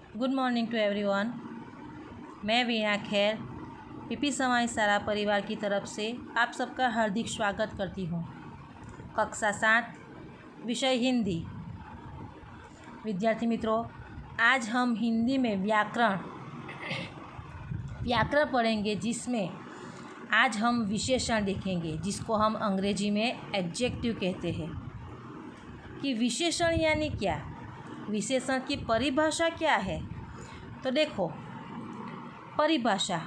Good morning to everyone. मैं वीणा खैर PP समाई सारा परिवार की तरफ से आप सबका हार्दिक स्वागत करती हूँ। कक्षा 7 विषय हिंदी। विद्यार्थी मित्रों, आज हम हिंदी में व्याकरण पढ़ेंगे, जिसमें आज हम विशेषण देखेंगे, जिसको हम अंग्रेजी में एडजेक्टिव कहते हैं। कि विशेषण यानी क्या, विशेषण की परिभाषा क्या है। तो देखो, परिभाषा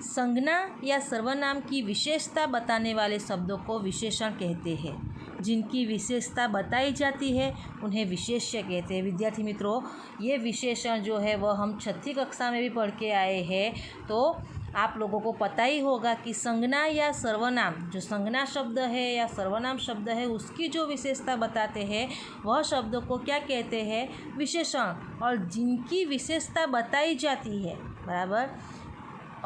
संज्ञा या सर्वनाम की विशेषता बताने वाले शब्दों को विशेषण कहते हैं। जिनकी विशेषता बताई जाती है उन्हें विशेष्य कहते हैं। विद्यार्थी मित्रों, ये विशेषण जो है वह हम 6वीं कक्षा में भी पढ़ के आए हैं, तो आप लोगों को पता ही होगा कि संज्ञा या सर्वनाम, जो संज्ञा शब्द है या सर्वनाम शब्द है, उसकी जो विशेषता बताते हैं वह शब्दों को क्या कहते हैं, विशेषण। और जिनकी विशेषता बताई जाती है, बराबर,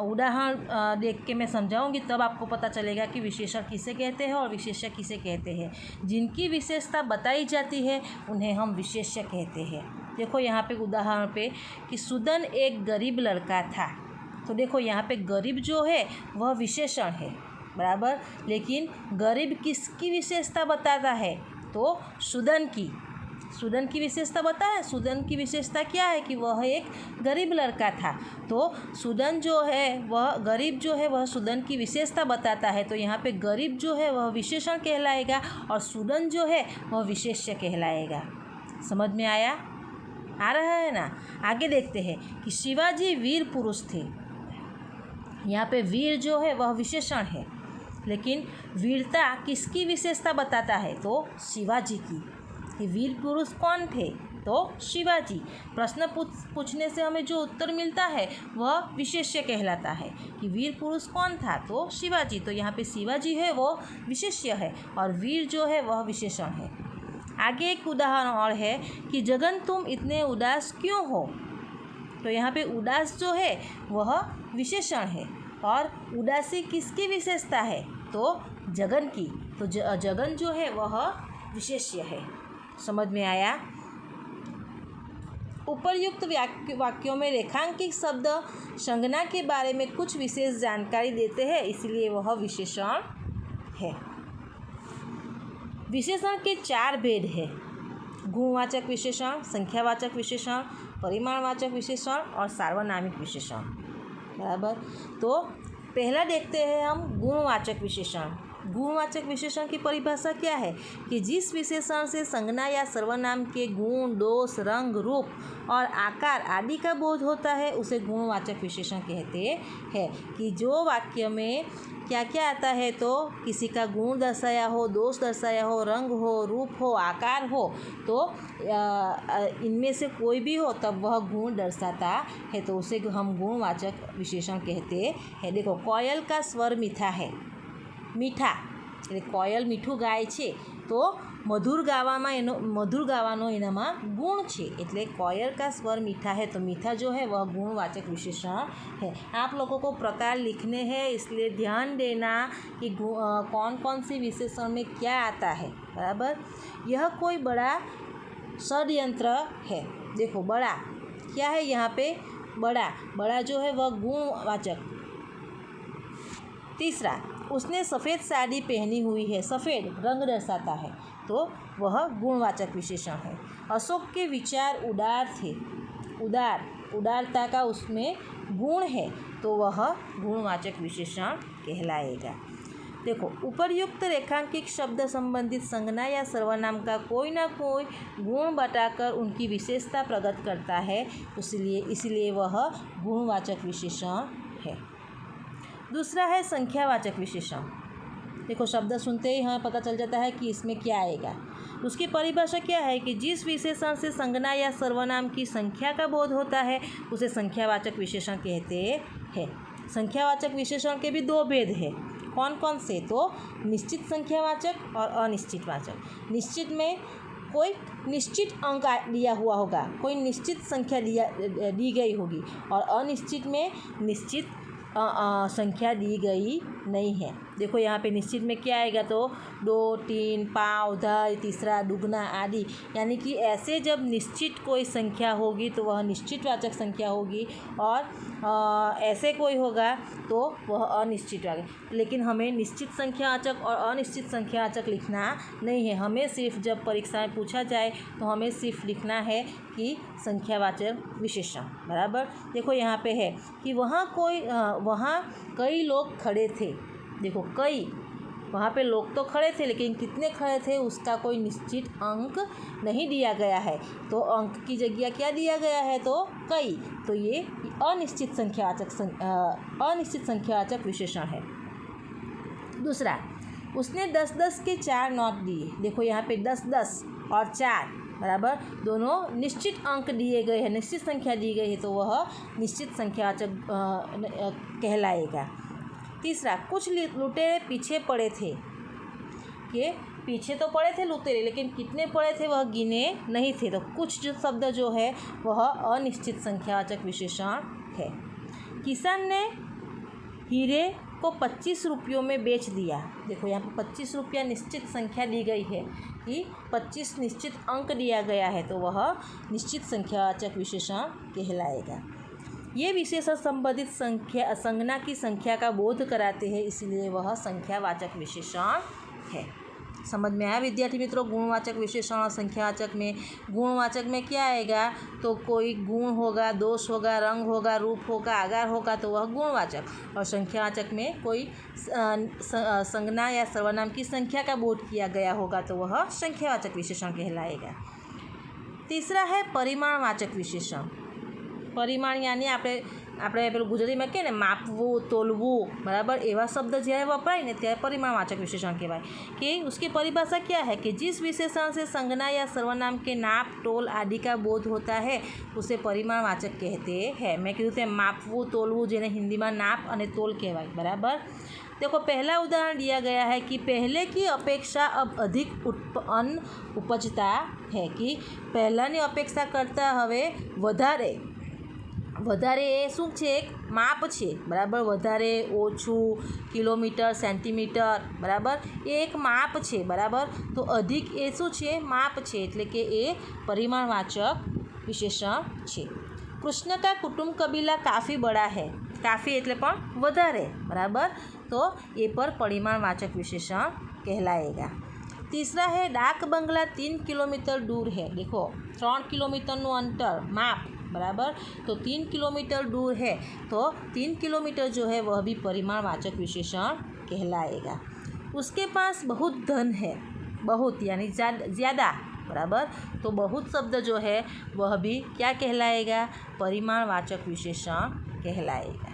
उदाहरण देख के मैं समझाऊंगी, तब आपको पता चलेगा कि विशेषण किसे कहते हैं और विशेष्य किसे कहते हैं। जिनकी विशेषता बताई जाती है उन्हें हम विशेष्य कहते हैं। देखो यहाँ पे उदाहरण पे कि सुदन एक गरीब लड़का था। तो देखो यहाँ पे गरीब जो है वह विशेषण है, बराबर, लेकिन गरीब किसकी विशेषता बताता है, तो सुदन की विशेषता बताए। सुदन की विशेषता क्या है कि वह एक गरीब लड़का था। तो सुदन जो है वह गरीब जो है वह सुदन की विशेषता बताता है। तो यहाँ पे गरीब जो है वह विशेषण कहलाएगा और सुदन जो है वह विशेष्य कहलाएगा। समझ में आया? आ रहा है ना? आगे देखते हैं कि शिवाजी वीर पुरुष थे। यहाँ पे वीर जो है वह विशेषण है, लेकिन वीरता किसकी विशेषता बताता है, तो शिवाजी की। कि वीर पुरुष कौन थे, तो शिवाजी। प्रश्न पूछने से हमें जो उत्तर मिलता है वह विशेष्य कहलाता है। कि वीर पुरुष कौन था, तो शिवाजी। तो यहाँ पे शिवाजी है वो विशेष्य है और वीर जो है वह विशेषण है। आगे एक उदाहरण और है कि जगन तुम इतने उदास क्यों हो। तो यहाँ पे उदास जो है वह विशेषण है और उदासी किसकी विशेषता है, तो जगन की। तो जगन जो है वह विशेष्य है। समझ में आया? उपर्युक्त वाक्यों में रेखांकित शब्द संज्ञा के बारे में कुछ विशेष जानकारी देते हैं, इसलिए वह विशेषण है। विशेषण के 4 भेद हैं: गुणवाचक विशेषण, संख्यावाचक विशेषण, परिमाणवाचक विशेषण और सार्वनामिक विशेषण। बराबर। तो पहला देखते हैं हम गुणवाचक विशेषण। गुणवाचक विशेषण की परिभाषा क्या है कि जिस विशेषण से संज्ञा या सर्वनाम के गुण, दोष, रंग, रूप और आकार आदि का बोध होता है उसे गुणवाचक विशेषण कहते हैं। कि जो वाक्य में क्या क्या आता है, तो किसी का गुण दर्शाया हो, दोष दर्शाया हो, रंग हो, रूप हो, आकार हो, तो इनमें से कोई भी हो तब वह गुण दर्शाता है, तो उसे हम गुणवाचक विशेषण कहते हैं। देखो, कोयल का स्वर मीठा है। મીઠા એટલે કોયલ મીઠું ગાય છે, તો મધુર ગાવાનો એનામાં ગુણ છે, એટલે कोयल का स्वर मीठा है, तो मीठा जो है वह गुणवाचक विशेषण है। आप लोगों को प्रकार लिखने हैं, इसलिए ध्यान देना कि कौन कौन सी विशेषण में क्या आता है। बराबर। यह कोई बड़ा षड्यंत्र है। देखो, बड़ा क्या है यहाँ पे, बड़ा जो है वह गुणवाचक। तीसरा, उसने सफ़ेद साड़ी पहनी हुई है। सफ़ेद रंग दर्शाता है, तो वह गुणवाचक विशेषण है। अशोक के विचार उदार थे। उदारता का उसमें गुण है, तो वह गुणवाचक विशेषण कहलाएगा। देखो, उपर्युक्त रेखांकित शब्द संबंधित संज्ञा या सर्वनाम का कोई ना कोई गुण बताकर उनकी विशेषता प्रकट करता है, इसलिए वह गुणवाचक विशेषण है। दूसरा है संख्यावाचक विशेषण। देखो, शब्द सुनते ही हमें पता चल जाता है कि इसमें क्या आएगा। उसकी परिभाषा क्या है कि जिस विशेषण से संज्ञा या सर्वनाम की संख्या का बोध होता है उसे संख्यावाचक विशेषण कहते हैं। संख्यावाचक विशेषण के भी 2 भेद हैं। कौन कौन से, तो निश्चित संख्यावाचक और अनिश्चित वाचक। निश्चित में कोई निश्चित अंक दिया हुआ होगा, कोई निश्चित संख्या दी गई होगी, और अनिश्चित में निश्चित संख्या दी गई नहीं है। देखो यहाँ पे निश्चित में क्या आएगा, तो 2, 3, 5, 10, तीसरा, दुगना आदि, यानी कि ऐसे जब निश्चित कोई संख्या होगी तो वह निश्चितवाचक संख्या होगी, और ऐसे कोई होगा तो वह अनिश्चितवाचक। लेकिन हमें निश्चित संख्यावाचक और अनिश्चित संख्यावाचक लिखना नहीं है, हमें सिर्फ जब परीक्षा में पूछा जाए तो हमें सिर्फ लिखना है कि संख्यावाचक विशेषण। बराबर। देखो यहाँ पे है कि वहाँ कई लोग खड़े थे। देखो कई, वहाँ पे लोग तो खड़े थे लेकिन कितने खड़े थे उसका कोई निश्चित अंक नहीं दिया गया है, तो अंक की जगह क्या दिया गया है, तो कई। तो ये अनिश्चित संख्यावाचक विशेषण है। दूसरा, उसने 10-10 के 4 नोट दिए। देखो यहाँ पे 10-10 और 4 बराबर दोनों निश्चित अंक दिए गए हैं, निश्चित संख्या दी गई है, तो वह निश्चित संख्यावाचक कहलाएगा। तीसरा, कुछ लुटेरे पीछे पड़े थे। कि पीछे तो पड़े थे लुटेरे, लेकिन कितने पड़े थे वह गिने नहीं थे, तो कुछ जो शब्द जो है वह अनिश्चित संख्यावाचक विशेषण है। किसान ने हीरे को 25 रुपयों में बेच दिया। देखो यहाँ पर 25 रुपया निश्चित संख्या दी गई है कि 25 निश्चित अंक दिया गया है, तो वह निश्चित संख्यावाचक विशेषण कहलाएगा। ये विशेषण संबंधित संज्ञा की संख्या का बोध कराते हैं, इसलिए वह संख्यावाचक विशेषण है। समझ में आया विद्यार्थी मित्रों? गुणवाचक विशेषण और संख्यावाचक में, गुणवाचक में क्या आएगा, तो कोई गुण होगा, दोष होगा, रंग होगा, रूप होगा, आकार होगा, तो वह गुणवाचक। और संख्यावाचक में कोई संज्ञा या सर्वनाम की संख्या का बोध किया गया होगा, तो वह संख्यावाचक विशेषण कहलाएगा। तीसरा है परिमाणवाचक विशेषण। परिमाण यानी આપણે પેલું ગુજરાતીમાં કહે ને માપવું, તોલવું, બરાબર, એવા શબ્દ જ્યારે વપરાય ને ત્યારે પરિમાણવાચક विशेषण કહેવાય। कि उसकी परिभाषा क्या है कि जिस विशेषण से संज्ञा या सर्वनाम के नाप, तोल आदि का बोध होता है उसे परिमाणवाचक कहते हैं। मैं कीધું તેમ માપવું, તોલવું, જેને हिंदीમાં नाप અને तोल કહેવાય। बराबर। देखो पहला उदाहरण दिया गया है कि पहले की अपेक्षा अब अधिक अन्न उपजता है। कि पहलाની अपेक्षा करता હવે વધારે એ શું છે, એક માપ છે। બરાબર। વધારે, ઓછું, કિલોમીટર, સેન્ટીમીટર, બરાબર, એ એક માપ છે। બરાબર। તો અધિક એ શું છે, માપ છે, એટલે કે એ પરિમાણવાચક વિશેષણ છે। કૃષ્ણ કા કુટુંબ કબીલા કાफ़ी बड़ा है। काफ़ी એટલે પણ વધારે। બરાબર। तो ये पर परिमाणवाचक विशेषण कहलाएगा। तीसरा है डाक बंगला 3 किलोमीटर दूर है। देखो 3 किलोमीटरનું अंतर माप। बराबर। तो 3 किलोमीटर दूर है, तो 3 किलोमीटर जो है वह भी परिमाणवाचक विशेषण कहलाएगा। उसके पास बहुत धन है। बहुत यानी ज़्यादा। बराबर। तो बहुत शब्द जो है वह भी क्या कहलाएगा, परिमाणवाचक विशेषण कहलाएगा।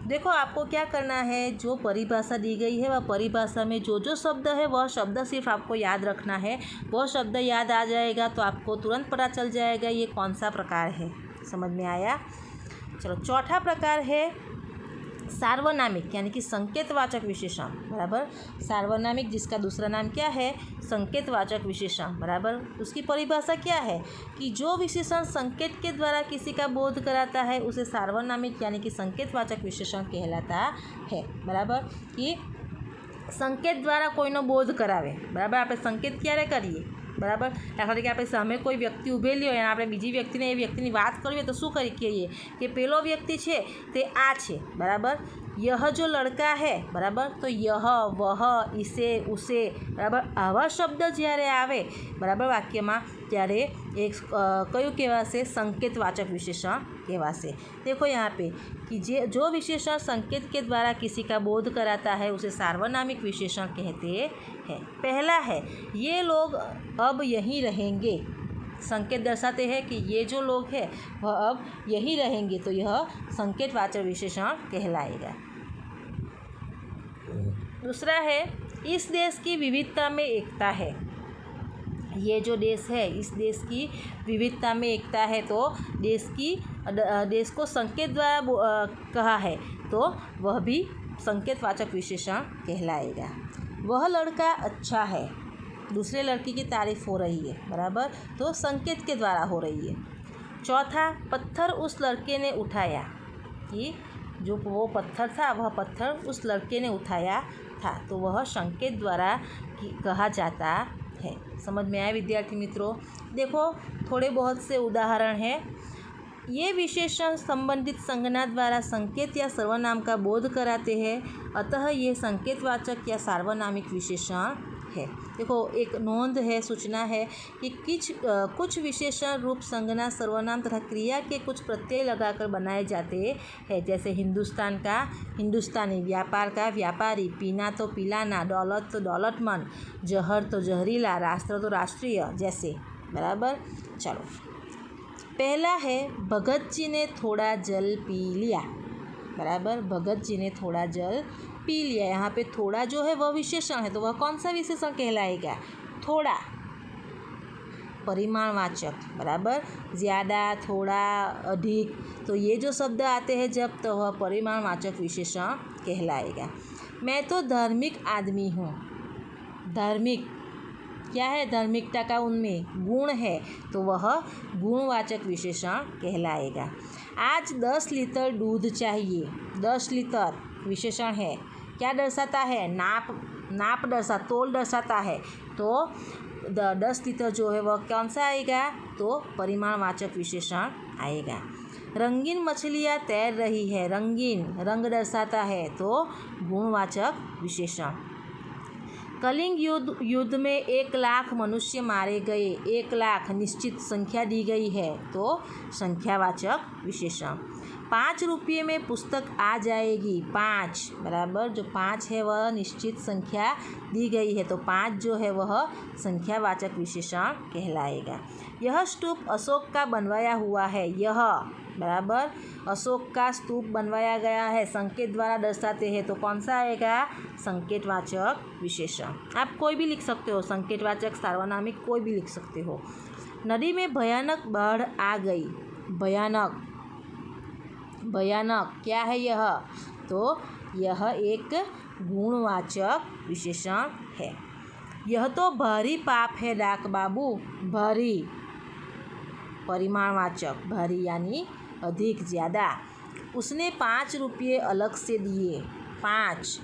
देखो आपको क्या करना है, जो परिभाषा दी गई है वह परिभाषा में जो जो शब्द है वह शब्द सिर्फ आपको याद रखना है। वह शब्द याद आ जाएगा तो आपको तुरंत पता चल जाएगा ये कौन सा प्रकार है। समझ में आया? चलो चौथा प्रकार है सार्वनामिक यानी कि संकेतवाचक विशेषण। बराबर। सार्वनामिक जिसका दूसरा नाम क्या है, संकेतवाचक विशेषण। बराबर। उसकी परिभाषा क्या है कि जो विशेषण संकेत के द्वारा किसी का बोध कराता है उसे सार्वनामिक यानी कि संकेतवाचक विशेषण कहलाता है। बराबर। कि संकेत द्वारा कोईनो बोध करावे। बराबर। આપણે સંકેત ક્યારે કરીએ? બરાબર। દાખલા તરીકે આપણે સામે કોઈ વ્યક્તિ ઊભેલી હોય અને આપણે બીજી વ્યક્તિને એ વ્યક્તિની વાત કરવી હોય તો શું કહીએ કે પેલો વ્યક્તિ છે તે આ છે। બરાબર। यह जो लड़का है। बराबर। तो यह, वह, इसे, उसे। बराबर। आवा शब्द જ્યારે આવે બરાબર વાક્યમાં ત્યારે એક કયું કહેવાશે, संकेतवाचक विशेषण કહેવાશે। देखो यहाँ पे कि जो विशेषण संकेत के द्वारा किसी का बोध कराता है उसे सार्वनामिक विशेषण कहते हैं। पहला है ये लोग अब यहीं रहेंगे। संकेत दर्शाते हैं कि ये जो लोग हैं वह अब यहीं रहेंगे, तो यह संकेतवाचक विशेषण कहलाएगा। दूसरा है इस देश की विविधता में एकता है। ये जो देश है इस देश की विविधता में एकता है, तो देश को संकेत द्वारा कहा है तो वह भी संकेतवाचक विशेषण कहलाएगा। वह लड़का अच्छा है। दूसरे लड़की की तारीफ़ हो रही है। बराबर। तो संकेत के द्वारा हो रही है। चौथा, पत्थर उस लड़के ने उठाया। कि जो वो पत्थर था वह पत्थर उस लड़के ने उठाया था तो वह संकेत द्वारा कहा जाता है। समझ में आया विद्यार्थी मित्रों? देखो थोड़े बहुत से उदाहरण हैं। ये विशेषण संबंधित संज्ञा द्वारा संकेत या सर्वनाम का बोध कराते हैं, अतः ये संकेतवाचक या सार्वनामिक विशेषण है। देखो एक नोंद है, सूचना है कि कुछ विशेषण रूप संज्ञा, सर्वनाम तथा क्रिया के कुछ प्रत्यय लगाकर बनाए जाते हैं। जैसे हिंदुस्तान का हिंदुस्तानी, व्यापार का व्यापारी, पीना तो पिलाना, दौलत तो दौलतमंद, जहर तो जहरीला, राष्ट्र तो राष्ट्रीय जैसे। बराबर। चलो पहला है भगत जी ने थोड़ा जल पी लिया। बराबर। भगत जी ने थोड़ा जल पी लिया। यहाँ पे थोड़ा जो है वह विशेषण है, तो वह कौन सा विशेषण कहलाएगा? थोड़ा। परिमाणवाचक। बराबर। ज़्यादा, थोड़ा, अधिक, तो ये जो शब्द आते हैं जब, तो वह परिमाणवाचक विशेषण कहलाएगा। मैं तो धार्मिक आदमी हूँ। धार्मिक क्या है? धार्मिकता का उनमें गुण है, तो वह गुणवाचक विशेषण कहलाएगा। आज 10 लीटर दूध चाहिए। 10 लीटर विशेषण है, क्या दर्शाता है? नाप तोल दर्शाता है, तो 10 लीटर जो है वह कौन सा आएगा? तो परिमाणवाचक विशेषण आएगा। रंगीन मछलियाँ तैर रही है। रंगीन रंग दर्शाता है, तो गुणवाचक विशेषण। कलिंग युद्ध में 1 लाख मनुष्य मारे गए। 1 लाख निश्चित संख्या दी गई है, तो संख्यावाचक विशेषण। 5 रुपये में पुस्तक आ जाएगी। 5 बराबर, जो 5 है वह निश्चित संख्या दी गई है, तो 5 जो है वह संख्यावाचक विशेषण कहलाएगा। यह स्तूप अशोक का बनवाया हुआ है। यह बराबर, अशोक का स्तूप बनवाया गया है, संकेत द्वारा दर्शाते हैं, तो कौन सा आएगा? संकेतवाचक विशेषण। आप कोई भी लिख सकते हो, संकेतवाचक, सार्वनामिक, कोई भी लिख सकते हो। नदी में भयानक बाढ़ आ गई। भयानक, भयानक क्या है यह? तो यह एक गुणवाचक विशेषण है। यह तो भारी पाप है डाक बाबू। भारी परिमाणवाचक, भारी यानी अधिक, ज़्यादा। उसने 5 रुपये अलग से दिए। 5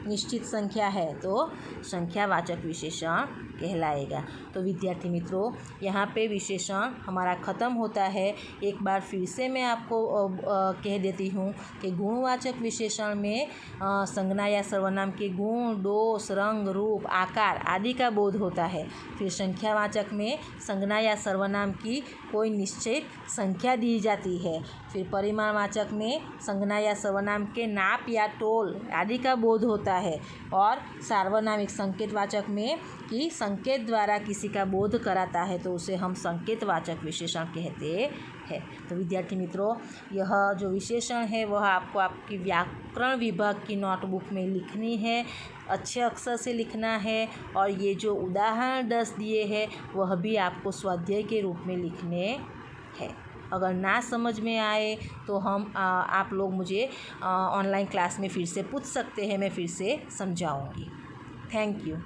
निश्चित संख्या है, तो संख्यावाचक विशेषण कहलाएगा। तो विद्यार्थी मित्रों, यहाँ पे विशेषण हमारा ख़त्म होता है। एक बार फिर से मैं आपको कह देती हूँ कि गुणवाचक विशेषण में संज्ञा या सर्वनाम के गुण, दोष, रंग, रूप, आकार आदि का बोध होता है। फिर संख्यावाचक में संज्ञा या सर्वनाम की कोई निश्चित संख्या दी जाती है। फिर परिमाणवाचक में संज्ञा या सर्वनाम के नाप या तोल आदि का बोध होता है। और सार्वनामिक संकेतवाचक में कि संकेत द्वारा किसी का बोध कराता है, तो उसे हम संकेतवाचक विशेषण कहते हैं। तो विद्यार्थी मित्रों, यह जो विशेषण है वह आपको आपकी व्याकरण विभाग की नोटबुक में लिखनी है, अच्छे अक्षर से लिखना है। और ये जो उदाहरण 10 दिए हैं वह भी आपको स्वाध्याय के रूप में लिखने हैं। अगर ना समझ में आए तो आप लोग मुझे ऑनलाइन क्लास में फिर से पूछ सकते हैं, मैं फिर से समझाऊंगी। Thank you.